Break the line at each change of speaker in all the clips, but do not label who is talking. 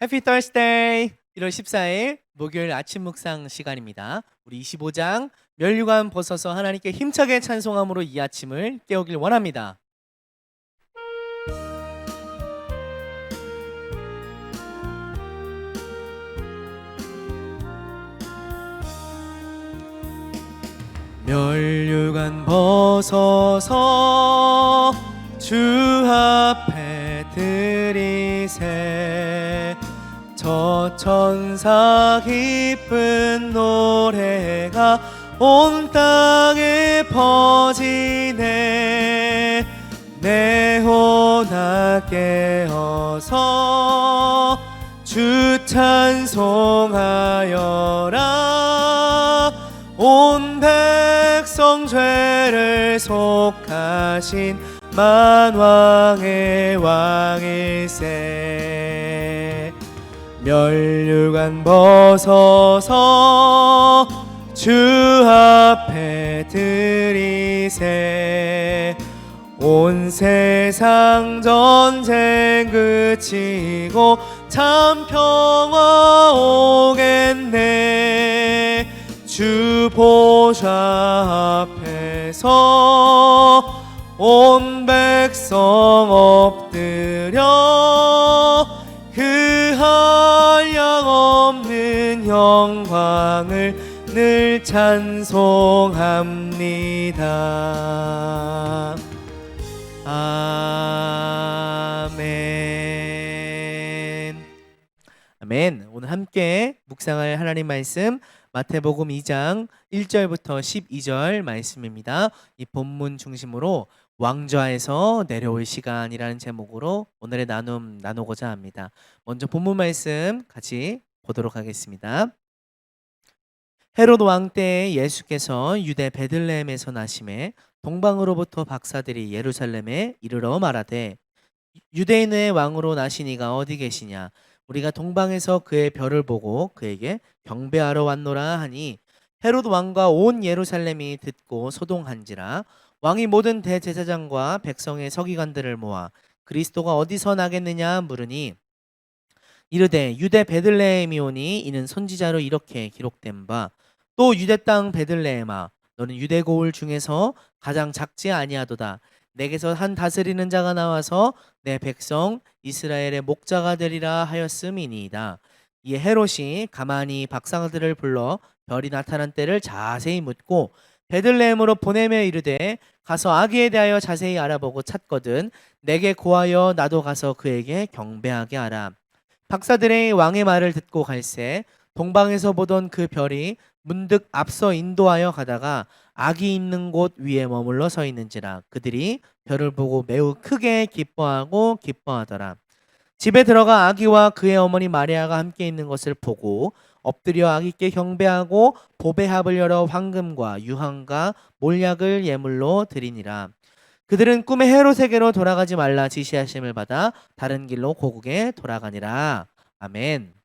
해피 Thursday! 1월 14일 목요일 아침 묵상 시간입니다. 우리 25장 면류관 벗어서 하나님께 힘차게 찬송함으로 이 아침을 깨우길 원합니다. 면류관 벗어서 주 앞에 드리세 저 천사 기쁜 노래가 온 땅에 퍼지네 내 혼아 깨어서 주 찬송하여라 온 백성 죄를 속하신 만왕의 왕일세 면류관 벗어서 주 앞에 드리세 온 세상 전쟁 그치고 참 평화 오겠네 주 보좌 앞에서 온 백성 엎드려 그 한량없는 영광을 늘 찬송합니다. 아멘. 아멘. 오늘 함께 묵상할 하나님 말씀 마태복음 2장 1절부터 12절 말씀입니다. 이 본문 중심으로 왕좌에서 내려올 시간이라는 제목으로 오늘의 나눔 나누고자 합니다. 먼저 본문 말씀 같이 보도록 하겠습니다. 헤롯 왕 때에 예수께서 유대 베들레헴에서 나심에 동방으로부터 박사들이 예루살렘에 이르러 말하되 유대인의 왕으로 나신 이가 어디 계시냐 우리가 동방에서 그의 별을 보고 그에게 경배하러 왔노라 하니 헤롯 왕과 온 예루살렘이 듣고 소동한지라 왕이 모든 대제사장과 백성의 서기관들을 모아 그리스도가 어디서 나겠느냐 물으니 이르되 유대 베들레헴이오니 이는 선지자로 이렇게 기록된 바 또 유대 땅 베들레헴아 너는 유대 고을 중에서 가장 작지 아니하도다 내게서 한 다스리는 자가 나와서 내 백성 이스라엘의 목자가 되리라 하였음이니이다. 이에 헤롯이 가만히 박사들을 불러 별이 나타난 때를 자세히 묻고 베들레헴으로 보내며 이르되 가서 아기에 대하여 자세히 알아보고 찾거든 내게 고하여 나도 가서 그에게 경배하게 하라. 박사들의 왕의 말을 듣고 갈새 동방에서 보던 그 별이 문득 앞서 인도하여 가다가 아기 있는 곳 위에 머물러 서 있는지라 그들이 별을 보고 매우 크게 기뻐하더라. 집에 들어가 아기와 그의 어머니 마리아가 함께 있는 것을 보고 엎드려 아기께 경배하고 보배합을 열어 황금과 유황과 몰약을 예물로 드리니라. 그들은 꿈에 헤롯에게로 돌아가지 말라 지시하심을 받아 다른 길로 고국에 돌아가니라. 아멘.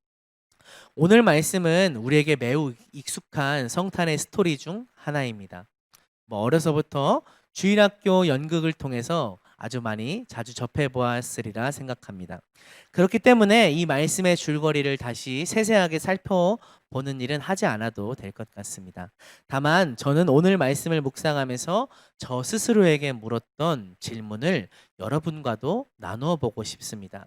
오늘 말씀은 우리에게 매우 익숙한 성탄의 스토리 중 하나입니다. 어려서부터 주일학교 연극을 통해서 아주 많이 자주 접해보았으리라 생각합니다. 그렇기 때문에 이 말씀의 줄거리를 다시 세세하게 살펴보는 일은 하지 않아도 될 것 같습니다. 다만 저는 오늘 말씀을 묵상하면서 저 스스로에게 물었던 질문을 여러분과도 나누어 보고 싶습니다.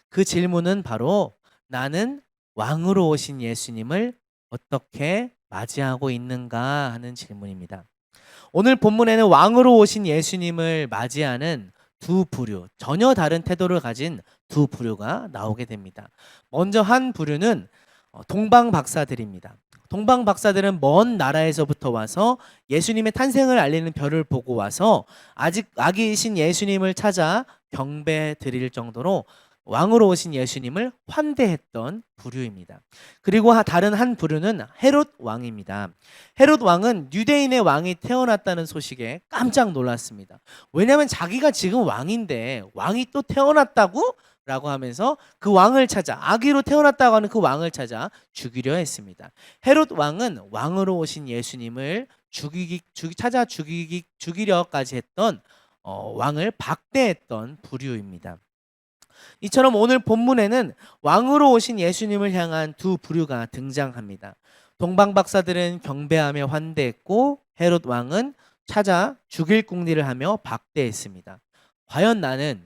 그 질문은 바로 나는 왕으로 오신 예수님을 어떻게 맞이하고 있는가 하는 질문입니다. 오늘 본문에는 왕으로 오신 예수님을 맞이하는 두 부류, 전혀 다른 태도를 가진 두 부류가 나오게 됩니다. 먼저 한 부류는 동방 박사들입니다. 동방 박사들은 먼 나라에서부터 와서 예수님의 탄생을 알리는 별을 보고 와서 아직 아기이신 예수님을 찾아 경배 드릴 정도로 왕으로 오신 예수님을 환대했던 부류입니다. 그리고 다른 한 부류는 헤롯 왕입니다. 헤롯 왕은 유대인의 왕이 태어났다는 소식에 깜짝 놀랐습니다. 왜냐하면 자기가 지금 왕인데 왕이 또 태어났다고? 라고 하면서 그 왕을 찾아 아기로 태어났다고 하는 그 왕을 찾아 죽이려 했습니다. 헤롯 왕은 왕으로 오신 예수님을 죽이려까지 했던 왕을 박대했던 부류입니다. 이처럼 오늘 본문에는 왕으로 오신 예수님을 향한 두 부류가 등장합니다. 동방박사들은 경배하며 환대했고 헤롯 왕은 찾아 죽일 궁리를 하며 박대했습니다. 과연 나는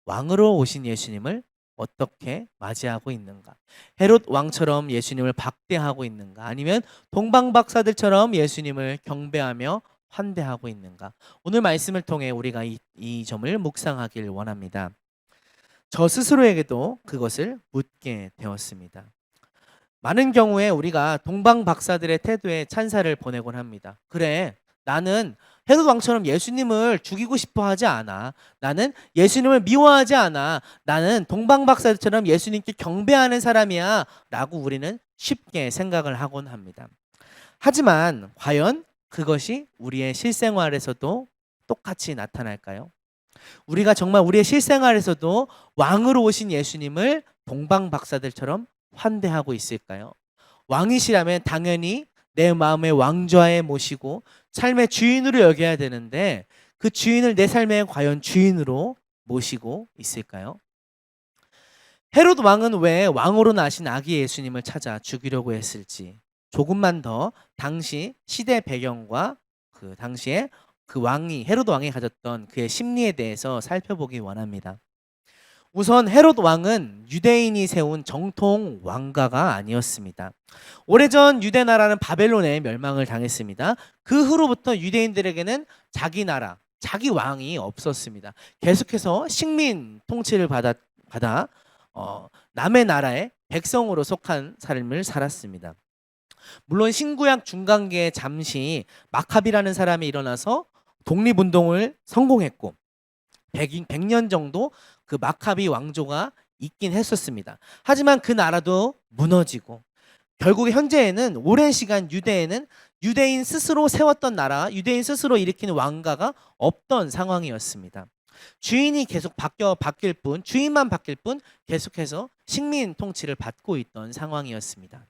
왕으로 오신 예수님을 어떻게 맞이하고 있는가? 헤롯 왕처럼 예수님을 박대하고 있는가? 아니면 동방박사들처럼 예수님을 경배하며 환대하고 있는가? 오늘 말씀을 통해 우리가 이 점을 묵상하길 원합니다. 저 스스로에게도 그것을 묻게 되었습니다. 많은 경우에 우리가 동방박사들의 태도에 찬사를 보내곤 합니다. 그래, 나는 헤롯 왕처럼 예수님을 죽이고 싶어 하지 않아. 나는 예수님을 미워하지 않아. 나는 동방박사들처럼 예수님께 경배하는 사람이야. 라고 우리는 쉽게 생각을 하곤 합니다. 하지만 과연 그것이 우리의 실생활에서도 똑같이 나타날까요? 우리가 정말 우리의 실생활에서도 왕으로 오신 예수님을 동방박사들처럼 환대하고 있을까요? 왕이시라면 당연히 내 마음의 왕좌에 모시고 삶의 주인으로 여겨야 되는데 그 주인을 내 삶의 과연 주인으로 모시고 있을까요? 헤롯 왕은 왜 왕으로 나신 아기 예수님을 찾아 죽이려고 했을지 조금만 더 당시 시대 배경과 그 당시에 그 왕이 헤롯 왕이 가졌던 그의 심리에 대해서 살펴보기 원합니다. 우선 헤롯 왕은 유대인이 세운 정통 왕가가 아니었습니다. 오래전 유대 나라는 바벨론에 멸망을 당했습니다. 그 후로부터 유대인들에게는 자기 나라, 자기 왕이 없었습니다. 계속해서 식민 통치를 받아 남의 나라의 백성으로 속한 삶을 살았습니다. 물론 신구약 중간기에 잠시 마카비라는 사람이 일어나서 독립운동을 성공했고 100년 정도 그 마카비 왕조가 있긴 했었습니다. 하지만 그 나라도 무너지고 결국 현재에는 오랜 시간 유대에는 유대인 스스로 세웠던 나라, 유대인 스스로 일으키는 왕가가 없던 상황이었습니다. 주인이 계속 바뀔 뿐, 주인만 바뀔 뿐 계속해서 식민 통치를 받고 있던 상황이었습니다.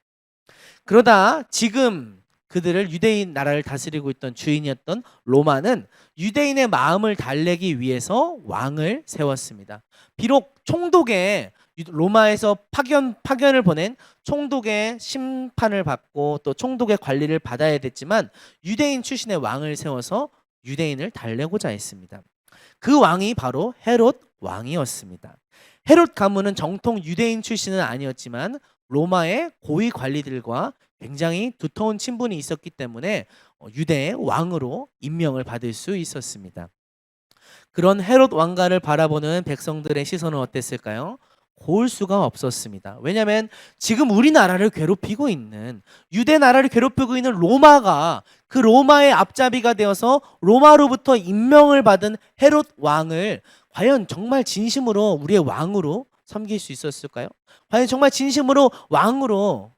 그러다 지금 그들을 유대인 나라를 다스리고 있던 주인이었던 로마는 유대인의 마음을 달래기 위해서 왕을 세웠습니다. 비록 총독의 로마에서 파견을 보낸 총독의 심판을 받고 또 총독의 관리를 받아야 됐지만 유대인 출신의 왕을 세워서 유대인을 달래고자 했습니다. 그 왕이 바로 헤롯 왕이었습니다. 헤롯 가문은 정통 유대인 출신은 아니었지만 로마의 고위 관리들과 굉장히 두터운 친분이 있었기 때문에 유대의 왕으로 임명을 받을 수 있었습니다. 그런 헤롯 왕가를 바라보는 백성들의 시선은 어땠을까요? 고울 수가 없었습니다. 왜냐하면 지금 우리나라를 괴롭히고 있는 유대 나라를 괴롭히고 있는 로마가 그 로마의 앞잡이가 되어서 로마로부터 임명을 받은 헤롯 왕을 과연 정말 진심으로 우리의 왕으로 섬길 수 있었을까요? 과연 정말 진심으로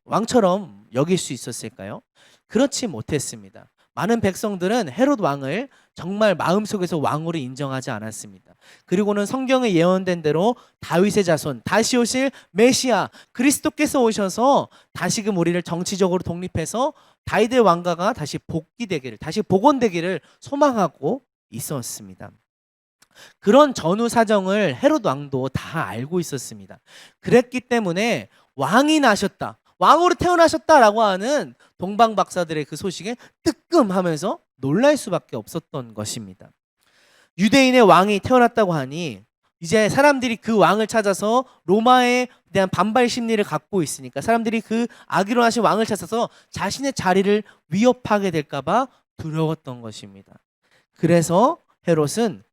왕처럼 여길 수 있었을까요? 그렇지 못했습니다. 많은 백성들은 헤롯 왕을 정말 마음속에서 왕으로 인정하지 않았습니다. 그리고는 성경에 예언된 대로 다윗의 자손, 다시 오실 메시아 그리스도께서 오셔서 다시금 우리를 정치적으로 독립해서 다윗의 왕가가 다시 복귀되기를, 다시 복원되기를 소망하고 있었습니다. 그런 전후 사정을 헤롯 왕도 다 알고 있었습니다. 그랬기 때문에 왕이 나셨다, 왕으로 태어나셨다라고 하는 동방박사들의 그 소식에 뜨끔하면서 놀랄 수밖에 없었던 것입니다. 유대인의 왕이 태어났다고 하니 이제 사람들이 그 왕을 찾아서 로마에 대한 반발 심리를 갖고 있으니까 사람들이 그 아기로 나신 왕을 찾아서 자신의 자리를 위협하게 될까 봐 두려웠던 것입니다. 그래서 헤롯은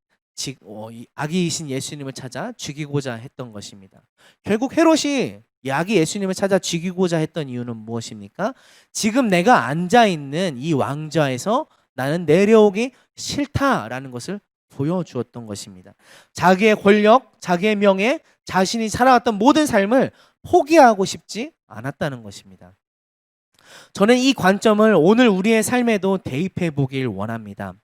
아기이신 예수님을 찾아 죽이고자 했던 것입니다. 결국 헤롯이 이 아기 예수님을 찾아 죽이고자 했던 이유는 무엇입니까? 지금 내가 앉아있는 이 왕좌에서 나는 내려오기 싫다라는 것을 보여주었던 것입니다. 자기의 권력, 자기의 명예, 자신이 살아왔던 모든 삶을 포기하고 싶지 않았다는 것입니다. 저는 이 관점을 오늘 우리의 삶에도 대입해 보길 원합니다.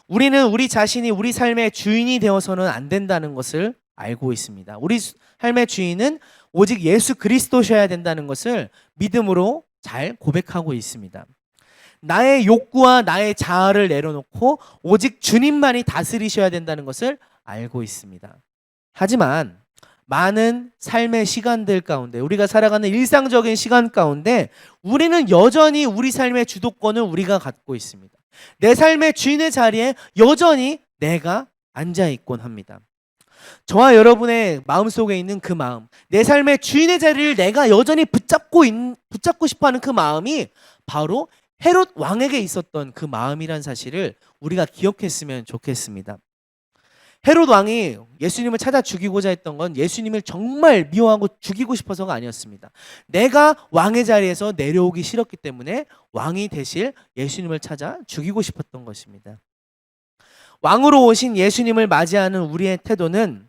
우리는 우리 자신이 우리 삶의 주인이 되어서는 안 된다는 것을 알고 있습니다. 우리 삶의 주인은 오직 예수 그리스도셔야 된다는 것을 믿음으로 잘 고백하고 있습니다. 나의 욕구와 나의 자아를 내려놓고 오직 주님만이 다스리셔야 된다는 것을 알고 있습니다. 하지만 많은 삶의 시간들 가운데, 우리가 살아가는 일상적인 시간 가운데 우리는 여전히 우리 삶의 주도권을 우리가 갖고 있습니다. 내 삶의 주인의 자리에 여전히 내가 앉아 있곤 합니다. 저와 여러분의 마음속에 있는 그 마음, 내 삶의 주인의 자리를 내가 여전히 붙잡고 싶어하는 그 마음이 바로 헤롯 왕에게 있었던 그 마음이란 사실을 우리가 기억했으면 좋겠습니다. 헤롯 왕이 예수님을 찾아 죽이고자 했던 건 예수님을 정말 미워하고 죽이고 싶어서가 아니었습니다. 내가 왕의 자리에서 내려오기 싫었기 때문에 왕이 대실 예수님을 찾아 죽이고 싶었던 것입니다. 왕으로 오신 예수님을 맞이하는 우리의 태도는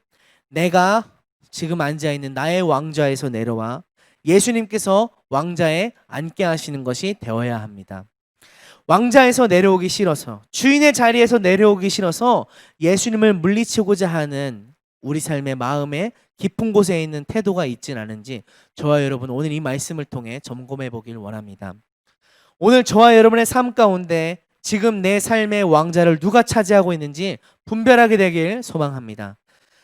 내가 지금 앉아있는 나의 왕좌에서 내려와 예수님께서 왕좌에 앉게 하시는 것이 되어야 합니다. 왕좌에서 내려오기 싫어서, 주인의 자리에서 내려오기 싫어서 예수님을 물리치고자 하는 우리 삶의 마음의 깊은 곳에 있는 태도가 있진 않은지 저와 여러분 오늘 이 말씀을 통해 점검해 보길 원합니다. 오늘 저와 여러분의 삶 가운데 지금 내 삶의 왕좌를 누가 차지하고 있는지 분별하게 되길 소망합니다.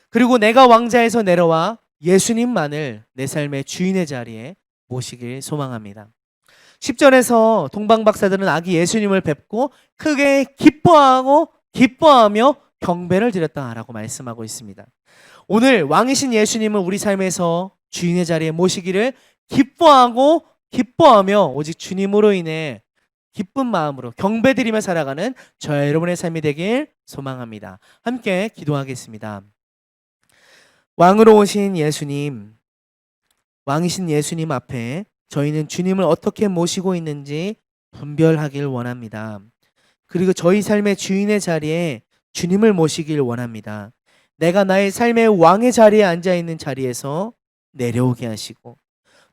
그리고 내가 왕좌에서 내려와 예수님만을 내 삶의 주인의 자리에 모시길 소망합니다. 10절에서 동방박사들은 아기 예수님을 뵙고 크게 기뻐하며 경배를 드렸다라고 말씀하고 있습니다. 오늘 왕이신 예수님은 우리 삶에서 주인의 자리에 모시기를 기뻐하며 오직 주님으로 인해 기쁜 마음으로 경배드리며 살아가는 저와 여러분의 삶이 되길 소망합니다. 함께 기도하겠습니다. 왕으로 오신 예수님, 왕이신 예수님 앞에 저희는 주님을 어떻게 모시고 있는지 분별하길 원합니다. 그리고 저희 삶의 주인의 자리에 주님을 모시길 원합니다. 내가 나의 삶의 왕의 자리에 앉아있는 자리에서 내려오게 하시고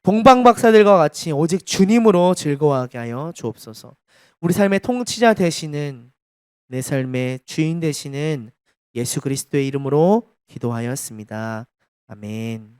동방박사들과 같이 오직 주님으로 즐거워하게 하여 주옵소서. 우리 삶의 통치자 되시는, 내 삶의 주인 되시는 예수 그리스도의 이름으로 기도하였습니다. 아멘.